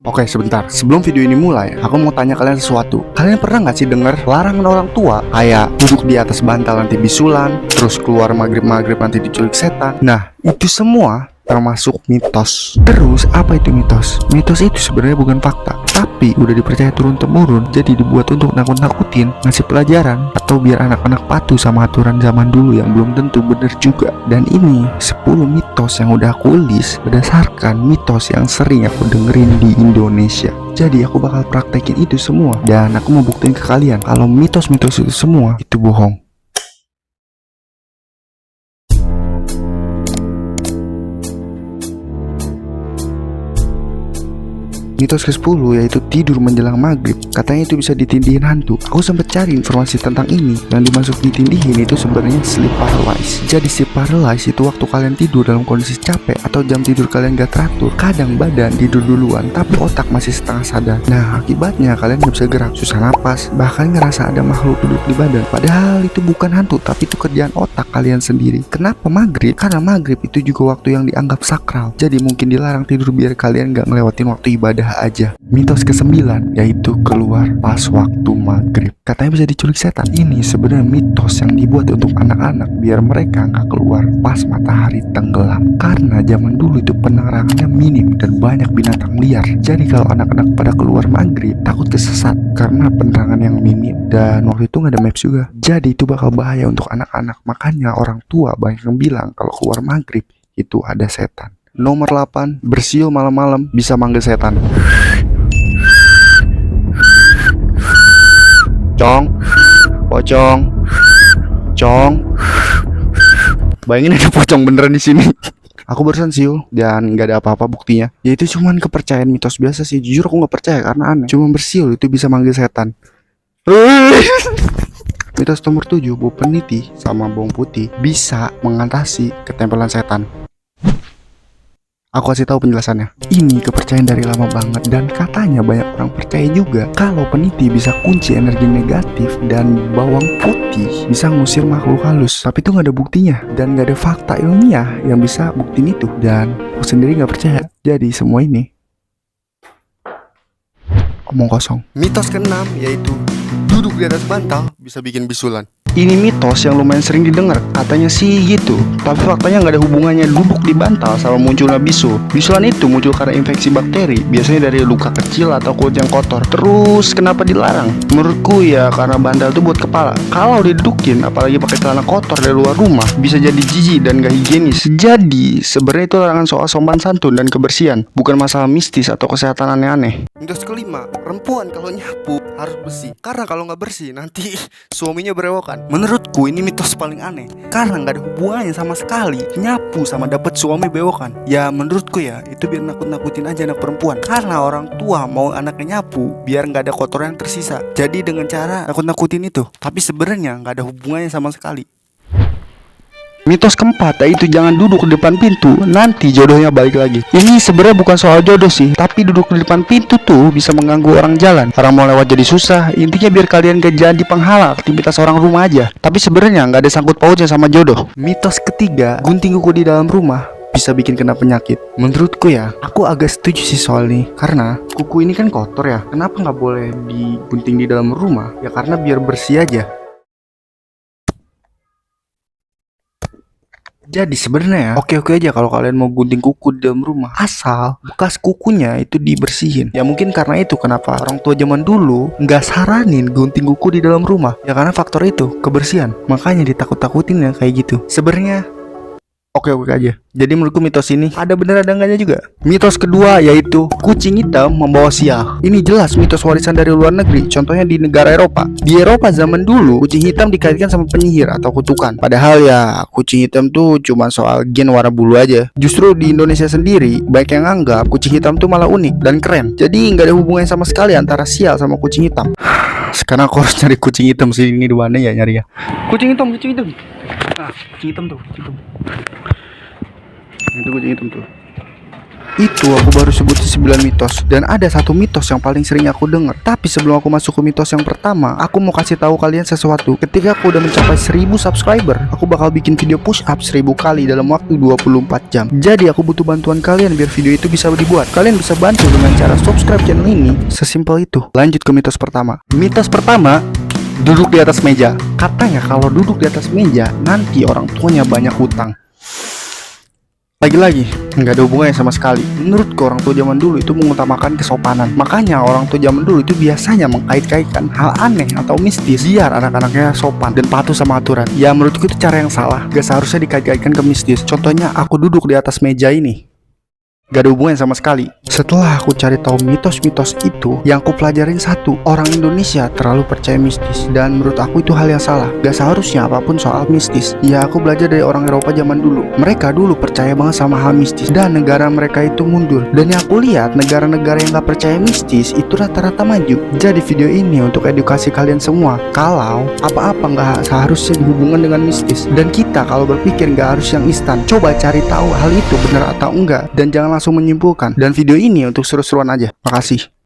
Oke, sebentar. Sebelum video ini mulai, aku mau tanya kalian sesuatu. Kalian pernah nggak sih denger larangan orang tua kayak duduk di atas bantal nanti bisulan, terus keluar maghrib-maghrib nanti diculik setan? Nah, itu semua termasuk mitos. Terus apa itu mitos? Mitos itu sebenarnya bukan fakta, tapi udah dipercaya turun-temurun, jadi dibuat untuk nakut-nakutin, ngasih pelajaran, atau biar anak-anak patuh sama aturan zaman dulu yang belum tentu bener juga. Dan ini 10 mitos yang udah aku list berdasarkan mitos yang sering aku dengerin di Indonesia. Jadi aku bakal praktekin itu semua, dan aku mau buktiin ke kalian kalau mitos-mitos itu semua itu bohong. Mitos ke-10 yaitu tidur menjelang maghrib. Katanya itu bisa ditindihin hantu. Aku sempat cari informasi tentang ini. Yang dimaksud ditindihin itu sebenarnya sleep paralysis. Jadi sleep paralysis itu waktu kalian tidur dalam kondisi capek atau jam tidur kalian gak teratur. Kadang badan tidur duluan tapi otak masih setengah sadar. Nah, akibatnya kalian gak bisa gerak, susah napas, bahkan ngerasa ada makhluk duduk di badan. Padahal itu bukan hantu, tapi itu kerjaan otak kalian sendiri. Kenapa maghrib? Karena maghrib itu juga waktu yang dianggap sakral. Jadi mungkin dilarang tidur biar kalian gak ngelewatin waktu ibadah aja. Mitos ke-9 yaitu keluar pas waktu maghrib. Katanya bisa diculik setan. Ini sebenarnya mitos yang dibuat untuk anak-anak biar mereka nggak keluar pas matahari tenggelam. Karena zaman dulu itu penerangannya minim dan banyak binatang liar. Jadi kalau anak-anak pada keluar maghrib takut kesesat karena penerangan yang minim, dan waktu itu nggak ada maps juga. Jadi itu bakal bahaya untuk anak-anak. Makanya orang tua banyak yang bilang kalau keluar maghrib itu ada setan. Nomor 8, bersiul malam-malam bisa manggil setan. Cong, pocong, cong. Bayangin ada pocong beneran di sini. Aku barusan siul dan nggak ada apa-apa buktinya. Ya itu cuman kepercayaan mitos biasa sih. Jujur aku nggak percaya karena aneh. Cuma bersiul itu bisa manggil setan. Mitos nomor 7, bau peniti sama bawang putih bisa mengatasi ketempelan setan. Aku kasih tahu penjelasannya. Ini kepercayaan dari lama banget dan katanya banyak orang percaya juga kalau peniti bisa kunci energi negatif dan bawang putih bisa ngusir makhluk halus. Tapi itu nggak ada buktinya dan nggak ada fakta ilmiah yang bisa buktiin itu. Dan aku sendiri nggak percaya. Jadi semua ini omong kosong. Mitos ke-6 yaitu duduk di atas bantal bisa bikin bisulan. Ini mitos yang lumayan sering didengar, katanya sih gitu. Tapi faktanya nggak ada hubungannya duduk di bantal sama munculnya bisul. Bisulan itu muncul karena infeksi bakteri, biasanya dari luka kecil atau kulit yang kotor. Terus kenapa dilarang? Menurutku ya karena bantal itu buat kepala. Kalau didudukin, apalagi pakai celana kotor dari luar rumah, bisa jadi jijik dan gak higienis. Jadi sebenarnya itu larangan soal sopan santun dan kebersihan, bukan masalah mistis atau kesehatan aneh-aneh. Mitos ke-5, perempuan kalau nyapu harus bersih. Karena kalau nggak bersih nanti suaminya berewokan. Menurutku ini mitos paling aneh karena nggak ada hubungannya sama sekali nyapu sama dapat suami bewokan. Ya menurutku ya itu biar nakut-nakutin aja anak perempuan. Karena orang tua mau anaknya nyapu biar nggak ada kotoran yang tersisa. Jadi dengan cara nakut-nakutin itu. Tapi sebenarnya nggak ada hubungannya sama sekali. Mitos keempat yaitu jangan duduk di depan pintu, nanti jodohnya balik lagi. Ini sebenarnya bukan soal jodoh sih, tapi duduk di depan pintu tuh bisa mengganggu orang jalan. Orang mau lewat jadi susah. Intinya biar kalian gak jadi penghalang aktivitas orang rumah aja. Tapi sebenarnya nggak ada sangkut pautnya sama jodoh. Mitos ketiga, gunting kuku di dalam rumah bisa bikin kena penyakit. Menurutku ya, aku agak setuju sih soal ini. Karena kuku ini kan kotor ya. Kenapa nggak boleh digunting di dalam rumah? Ya karena biar bersih aja. Jadi sebenarnya oke-oke aja kalau kalian mau gunting kuku di dalam rumah, asal bekas kukunya itu dibersihin. Ya mungkin karena itu kenapa orang tua zaman dulu nggak saranin gunting kuku di dalam rumah. Ya karena faktor itu, kebersihan. Makanya ditakut-takutin ya kayak gitu. Sebenarnya oke-oke aja. Jadi menurutku mitos ini ada bener ada enggaknya juga. Mitos kedua yaitu kucing hitam membawa sial. Ini jelas mitos warisan dari luar negeri. Contohnya di negara Eropa. Di Eropa zaman dulu kucing hitam dikaitkan sama penyihir atau kutukan. Padahal ya kucing hitam tuh cuma soal gen warna bulu aja. Justru di Indonesia sendiri banyak yang anggap kucing hitam tuh malah unik dan keren. Jadi nggak ada hubungannya sama sekali antara sial sama kucing hitam. Sekarang aku harus cari kucing hitam sih, ini di mana ya nyari ya. Kucing hitam, kucing hitam. Nah, kucing hitam tuh, kucing hitam. Itu kucing hitam tuh. Itu aku baru sebutin 9 mitos. Dan ada satu mitos yang paling sering aku denger. Tapi sebelum aku masuk ke mitos yang pertama, aku mau kasih tahu kalian sesuatu. Ketika aku udah mencapai 1000 subscriber, aku bakal bikin video push up 1000 kali dalam waktu 24 jam. Jadi aku butuh bantuan kalian biar video itu bisa dibuat. Kalian bisa bantu dengan cara subscribe channel ini. Sesimpel itu. Lanjut ke mitos pertama. Mitos pertama, duduk di atas meja. Katanya kalau duduk di atas meja, nanti orang tuanya banyak hutang. Lagi-lagi, nggak ada hubungannya sama sekali. Menurutku orang tua zaman dulu itu mengutamakan kesopanan. Makanya orang tua zaman dulu itu biasanya mengkait-kaitkan hal aneh atau mistis biar anak-anaknya sopan dan patuh sama aturan. Ya menurutku itu cara yang salah. Gak seharusnya dikait-kaitkan ke mistis. Contohnya aku duduk di atas meja ini. Gak ada hubungan sama sekali. Setelah aku cari tahu mitos-mitos itu, yang aku pelajarin satu, orang Indonesia terlalu percaya mistis. Dan menurut aku itu hal yang salah. Gak seharusnya apapun soal mistis. Ya aku belajar dari orang Eropa zaman dulu. Mereka dulu percaya banget sama hal mistis. Dan negara mereka itu mundur. Dan yang aku lihat, negara-negara yang gak percaya mistis itu rata-rata maju. Jadi video ini untuk edukasi kalian semua. Kalau apa-apa gak seharusnya dihubungkan dengan mistis. Dan kita kalau berpikir gak harus yang instan. Coba cari tahu hal itu benar atau enggak. Dan jangan langsung menyimpulkan. Dan video ini untuk seru-seruan aja. Makasih.